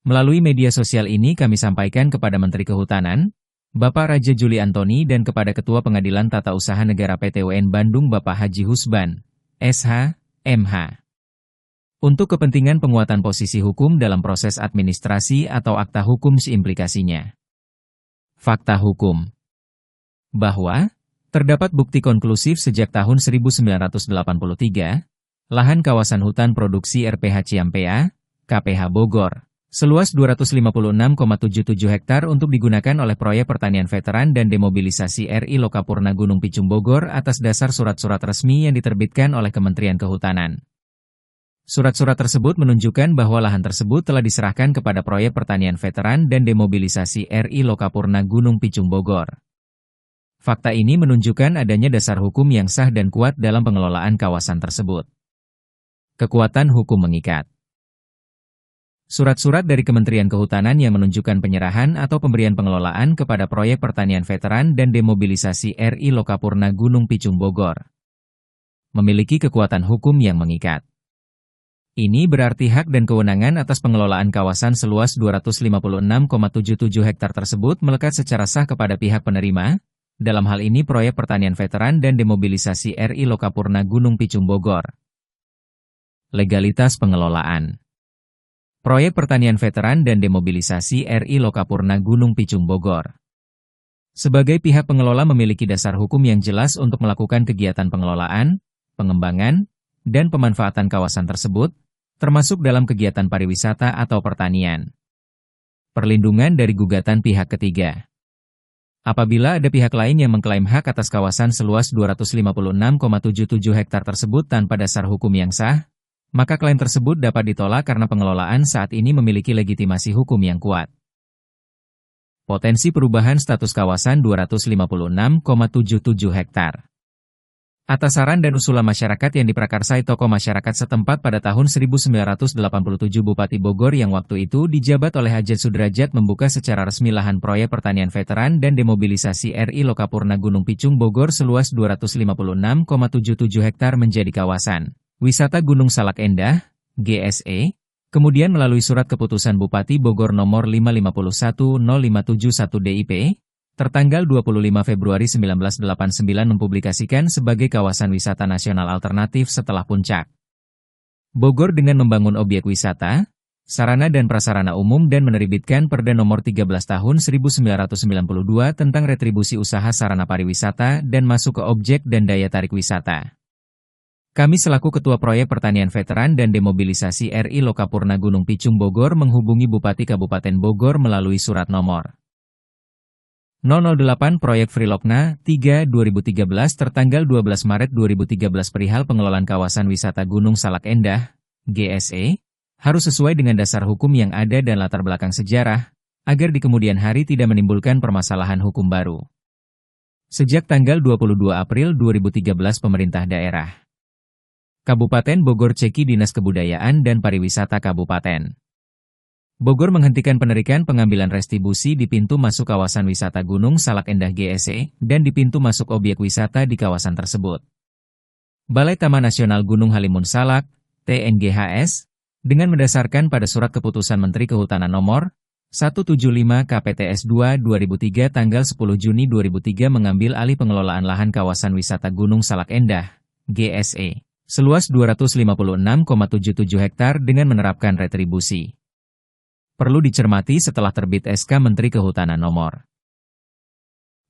Melalui media sosial ini kami sampaikan kepada Menteri Kehutanan, Bapak Raja Juli Antoni dan kepada Ketua Pengadilan Tata Usaha Negara PTUN Bandung Bapak Haji Husban, SH, MH. Untuk kepentingan penguatan posisi hukum dalam proses administrasi atau akta hukum seimplikasinya. Fakta hukum. Bahwa, terdapat bukti konklusif sejak tahun 1983, lahan kawasan hutan produksi RPH Ciampea, KPH Bogor, seluas 256,77 hektar untuk digunakan oleh proyek pertanian veteran dan demobilisasi RI Lokapurna Gunung Picung Bogor atas dasar surat-surat resmi yang diterbitkan oleh Kementerian Kehutanan. Surat-surat tersebut menunjukkan bahwa lahan tersebut telah diserahkan kepada proyek pertanian veteran dan demobilisasi RI Lokapurna Gunung Picung Bogor. Fakta ini menunjukkan adanya dasar hukum yang sah dan kuat dalam pengelolaan kawasan tersebut. Kekuatan hukum mengikat. Surat-surat dari Kementerian Kehutanan yang menunjukkan penyerahan atau pemberian pengelolaan kepada proyek pertanian veteran dan demobilisasi RI Lokapurna Gunung Picung Bogor memiliki kekuatan hukum yang mengikat. Ini berarti hak dan kewenangan atas pengelolaan kawasan seluas 256,77 hektar tersebut melekat secara sah kepada pihak penerima, dalam hal ini proyek pertanian veteran dan demobilisasi RI Lokapurna Gunung Picung Bogor. Legalitas pengelolaan. Proyek pertanian veteran dan demobilisasi RI Lokapurna Gunung Picung Bogor. Sebagai pihak pengelola memiliki dasar hukum yang jelas untuk melakukan kegiatan pengelolaan, pengembangan, dan pemanfaatan kawasan tersebut, termasuk dalam kegiatan pariwisata atau pertanian. Perlindungan dari gugatan pihak ketiga. Apabila ada pihak lain yang mengklaim hak atas kawasan seluas 256,77 hektar tersebut tanpa dasar hukum yang sah, maka klaim tersebut dapat ditolak karena pengelolaan saat ini memiliki legitimasi hukum yang kuat. Potensi perubahan status kawasan 256,77 hektar. Atas saran dan usulan masyarakat yang diprakarsai tokoh masyarakat setempat pada tahun 1987 Bupati Bogor yang waktu itu dijabat oleh Hajat Sudrajat membuka secara resmi lahan proyek pertanian veteran dan demobilisasi RI Lokapurna Gunung Picung Bogor seluas 256,77 hektar menjadi kawasan wisata Gunung Salak Endah, GSE, kemudian melalui surat keputusan Bupati Bogor nomor 551/0571 DIP, tertanggal 25 Februari 1989 mempublikasikan sebagai kawasan wisata nasional alternatif setelah Puncak Bogor dengan membangun objek wisata, sarana dan prasarana umum dan menerbitkan Perda nomor 13 tahun 1992 tentang retribusi usaha sarana pariwisata dan masuk ke objek dan daya tarik wisata. Kami selaku Ketua Proyek Pertanian Veteran dan Demobilisasi RI Lokapurna Gunung Picung Bogor menghubungi Bupati Kabupaten Bogor melalui surat nomor 008 Proyek Frilokna 3 2013 tertanggal 12 Maret 2013 perihal pengelolaan kawasan wisata Gunung Salak Endah, GSE, harus sesuai dengan dasar hukum yang ada dan latar belakang sejarah, agar di kemudian hari tidak menimbulkan permasalahan hukum baru. Sejak tanggal 22 April 2013 Pemerintah Daerah Kabupaten Bogor Ceki Dinas Kebudayaan dan Pariwisata Kabupaten Bogor menghentikan penerikan pengambilan retribusi di pintu masuk kawasan wisata Gunung Salak Endah GSE dan di pintu masuk objek wisata di kawasan tersebut. Balai Taman Nasional Gunung Halimun Salak, TNGHS, dengan mendasarkan pada Surat Keputusan Menteri Kehutanan Nomor 175 KPTS 2 2003 tanggal 10 Juni 2003 mengambil alih pengelolaan lahan kawasan wisata Gunung Salak Endah, GSE, seluas 256,77 hektar dengan menerapkan retribusi. Perlu dicermati setelah terbit SK Menteri Kehutanan Nomor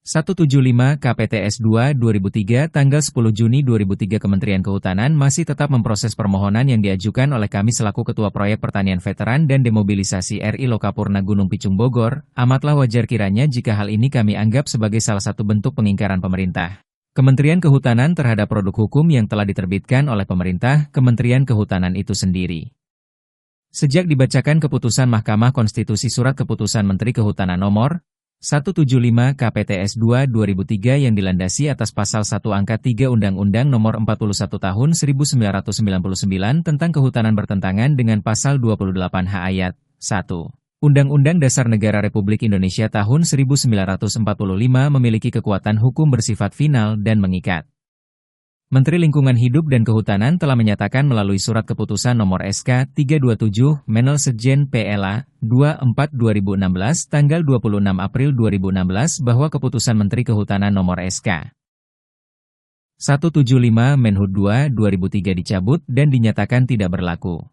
175 KPTS 2 2003 tanggal 10 Juni 2003 Kementerian Kehutanan masih tetap memproses permohonan yang diajukan oleh kami selaku Ketua Proyek Pertanian Veteran dan Demobilisasi RI Lokapurna Gunung Picung Bogor. Amatlah wajar kiranya jika hal ini kami anggap sebagai salah satu bentuk pengingkaran pemerintah Kementerian Kehutanan terhadap produk hukum yang telah diterbitkan oleh pemerintah Kementerian Kehutanan itu sendiri. Sejak dibacakan keputusan Mahkamah Konstitusi Surat Keputusan Menteri Kehutanan Nomor 175 KPTS 2 2003 yang dilandasi atas Pasal 1 Angka 3 Undang-Undang Nomor 41 Tahun 1999 tentang Kehutanan bertentangan dengan Pasal 28H Ayat 1 Undang-Undang Dasar Negara Republik Indonesia tahun 1945 memiliki kekuatan hukum bersifat final dan mengikat. Menteri Lingkungan Hidup dan Kehutanan telah menyatakan melalui surat keputusan nomor SK 327 Menel Sekjen PLA 24/2016 tanggal 26 April 2016 bahwa keputusan Menteri Kehutanan nomor SK 175 Menhub 2/2003 dicabut dan dinyatakan tidak berlaku.